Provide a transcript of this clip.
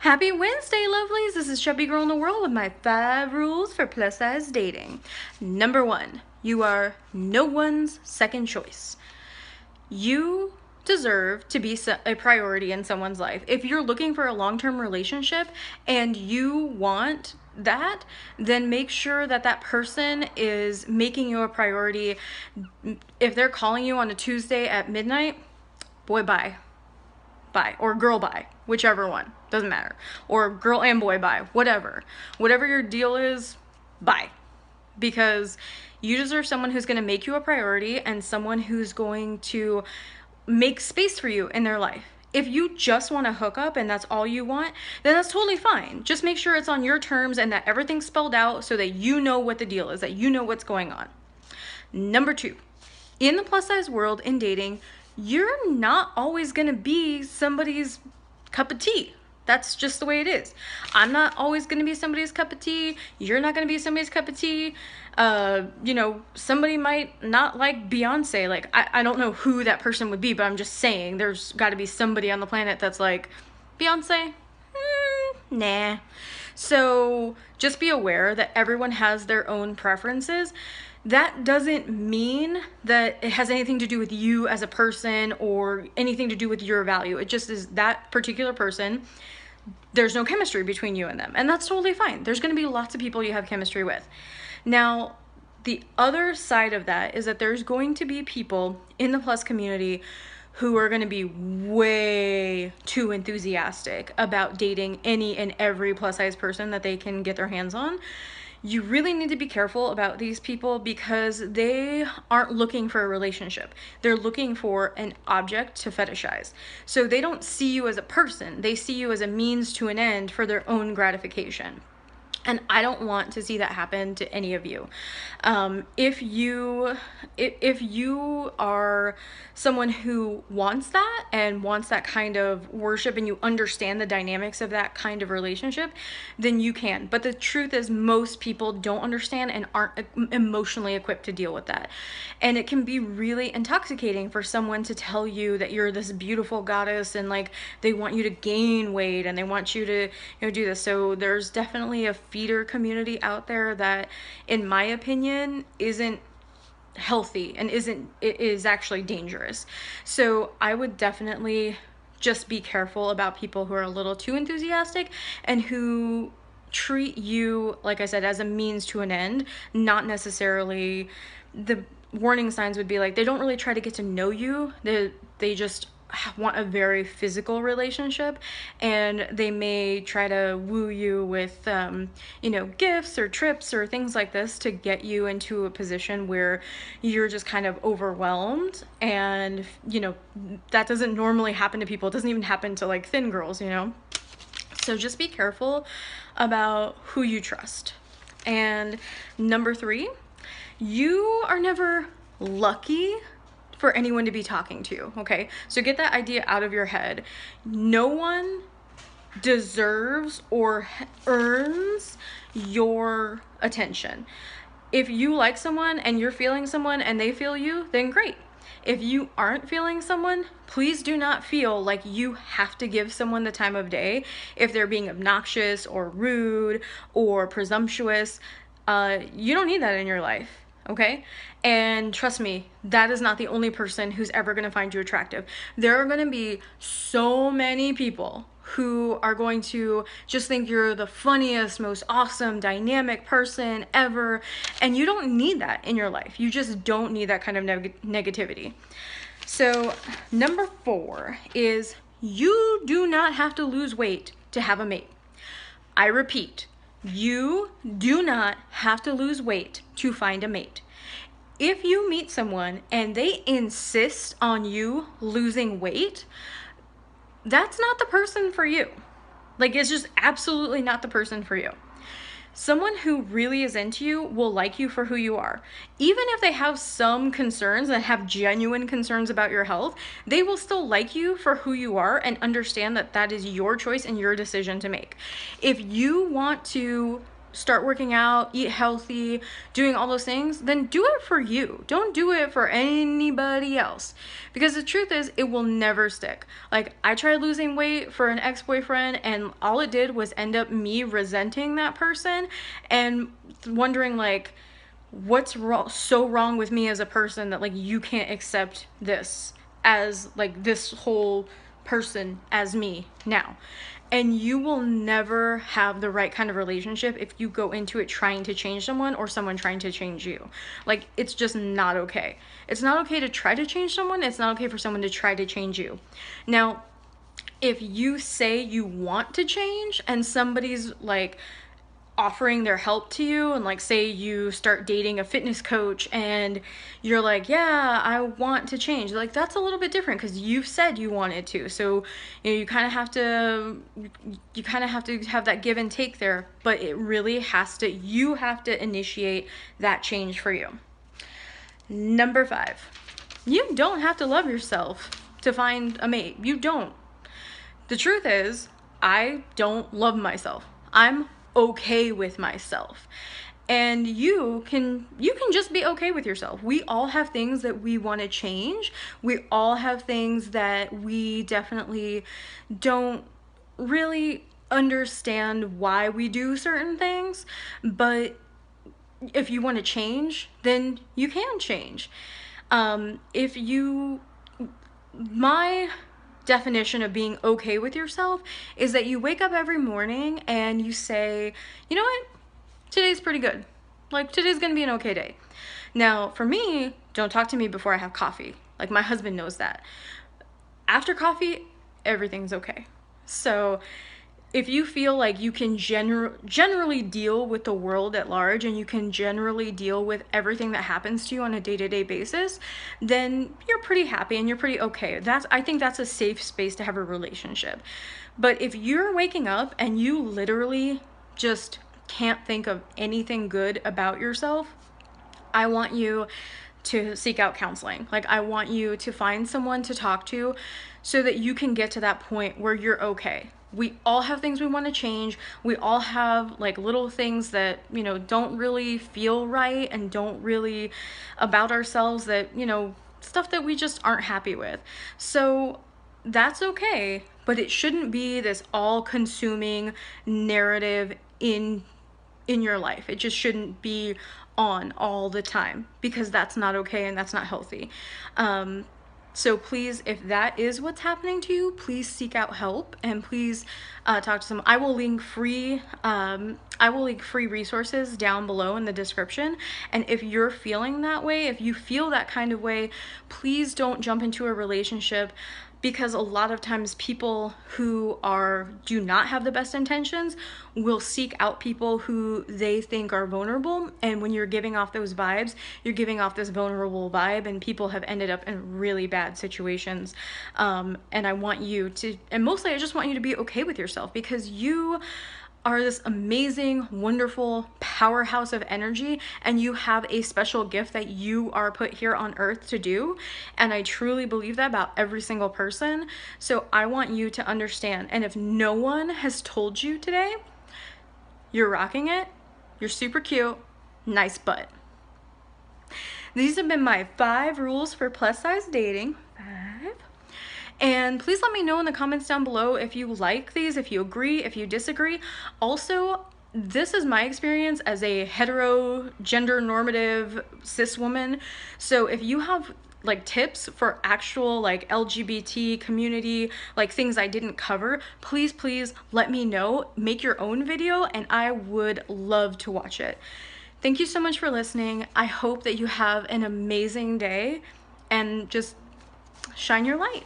Happy Wednesday, lovelies! This is Chubby Girl in the World with my 5 rules for plus size dating. Number 1, you are no one's second choice. You deserve to be a priority in someone's life. If you're looking for a long-term relationship and you want that, then make sure that that person is making you a priority. If they're calling you on a Tuesday at midnight, boy, bye. Bye, or girl bye, whichever one, doesn't matter, or girl and boy bye, whatever your deal is, bye, because you deserve someone who's going to make you a priority and someone who's going to make space for you in their life. If you just want to hook up and that's all you want, then that's totally fine. Just make sure it's on your terms and that everything's spelled out so that you know what the deal is, that you know what's going on. Number 2, in the plus size world in dating, you're not always going to be somebody's cup of tea. That's just the way it is. I'm not always going to be somebody's cup of tea. You're not going to be somebody's cup of tea. Somebody might not like Beyonce. Like, I don't know who that person would be, but I'm just saying there's got to be somebody on the planet that's like, Beyonce? Nah. So just be aware that everyone has their own preferences. That doesn't mean that it has anything to do with you as a person or anything to do with your value. It just is that particular person. There's no chemistry between you and them, and that's totally fine. There's going to be lots of people you have chemistry with. Now, the other side of that is that there's going to be people in the plus community who are going to be way too enthusiastic about dating any and every plus size person that they can get their hands on. You really need to be careful about these people because they aren't looking for a relationship. They're looking for an object to fetishize. So they don't see you as a person. They see you as a means to an end for their own gratification. And I don't want to see that happen to any of you. If you are someone who wants that and wants that kind of worship and you understand the dynamics of that kind of relationship, then you can. But the truth is most people don't understand and aren't emotionally equipped to deal with that. And it can be really intoxicating for someone to tell you that you're this beautiful goddess and like they want you to gain weight and they want you to do this. So there's definitely a feeder community out there that, in my opinion, isn't healthy and is actually dangerous. So I would definitely just be careful about people who are a little too enthusiastic and who treat you, like I said, as a means to an end, not necessarily. The warning signs would be like they don't really try to get to know you. They just want a very physical relationship, and they may try to woo you with gifts or trips or things like this to get you into a position where you're just kind of overwhelmed. And that doesn't normally happen to people. It doesn't even happen to like thin girls, so just be careful about who you trust. And number 3, you are never lucky for anyone to be talking to, okay? So get that idea out of your head. No one deserves or earns your attention. If you like someone and you're feeling someone and they feel you, then great. If you aren't feeling someone, please do not feel like you have to give someone the time of day if they're being obnoxious or rude or presumptuous. You don't need that in your life. Okay? And trust me, that is not the only person who's ever going to find you attractive. There are going to be so many people who are going to just think you're the funniest, most awesome, dynamic person ever. And you don't need that in your life. You just don't need that kind of negativity. So number 4 is you do not have to lose weight to have a mate. I repeat, you do not have to lose weight to find a mate. If you meet someone and they insist on you losing weight, that's not the person for you. Like, it's just absolutely not the person for you. Someone who really is into you will like you for who you are. Even if they have some concerns and have genuine concerns about your health, they will still like you for who you are and understand that that is your choice and your decision to make. If you want to start working out, eat healthy, doing all those things, then do it for you. Don't do it for anybody else. Because the truth is, it will never stick. Like, I tried losing weight for an ex-boyfriend, and all it did was end up me resenting that person and wondering, like, what's so wrong with me as a person that, like, you can't accept this as, like, this whole person as me now. And you will never have the right kind of relationship if you go into it trying to change someone or someone trying to change you. Like, it's just not okay. It's not okay to try to change someone. It's not okay for someone to try to change you. Now, if you say you want to change and somebody's like offering their help to you, and like say you start dating a fitness coach and you're like, yeah, I want to change, like, that's a little bit different because you've said you wanted to. So you kind of have to have that give and take there, but it really has to, you have to initiate that change for you. Number 5, you don't have to love yourself to find a mate. You don't. The truth is, I don't love myself. I'm okay with myself. And you can just be okay with yourself. We all have things that we want to change. We all have things that we definitely don't really understand why we do certain things, but if you want to change, then you can change. My definition of being okay with yourself is that you wake up every morning and you say, you know what, today's pretty good. Like, today's gonna be an okay day. Now, for me, don't talk to me before I have coffee. Like, my husband knows that. After coffee, everything's okay. So if you feel like you can generally deal with the world at large and you can generally deal with everything that happens to you on a day-to-day basis, then you're pretty happy and you're pretty okay. I think that's a safe space to have a relationship. But if you're waking up and you literally just can't think of anything good about yourself, I want you to seek out counseling. Like, I want you to find someone to talk to so that you can get to that point where you're okay. We all have things we want to change. We all have like little things that, don't really feel right and don't really about ourselves, that, stuff that we just aren't happy with. So that's okay, but it shouldn't be this all-consuming narrative in your life. It just shouldn't be on all the time, because that's not okay and that's not healthy. So please, if that is what's happening to you, please seek out help and please talk to someone. I will link free resources down below in the description. And if you're feeling that way, if you feel that kind of way, please don't jump into a relationship, because a lot of times people who do not have the best intentions will seek out people who they think are vulnerable. And when you're giving off those vibes, you're giving off this vulnerable vibe, and people have ended up in really bad situations. And I want you to, and mostly I just want you to be okay with yourself, because you are this amazing, wonderful powerhouse of energy, and you have a special gift that you are put here on earth to do. And I truly believe that about every single person. So I want you to understand. And if no one has told you today, you're rocking it, you're super cute, nice butt. These have been my 5 rules for plus size dating. 5. And please let me know in the comments down below if you like these, if you agree, if you disagree. Also, this is my experience as a hetero, gender normative cis woman. So if you have like tips for actual like LGBT community, like things I didn't cover, please let me know. Make your own video and I would love to watch it. Thank you so much for listening. I hope that you have an amazing day and just shine your light.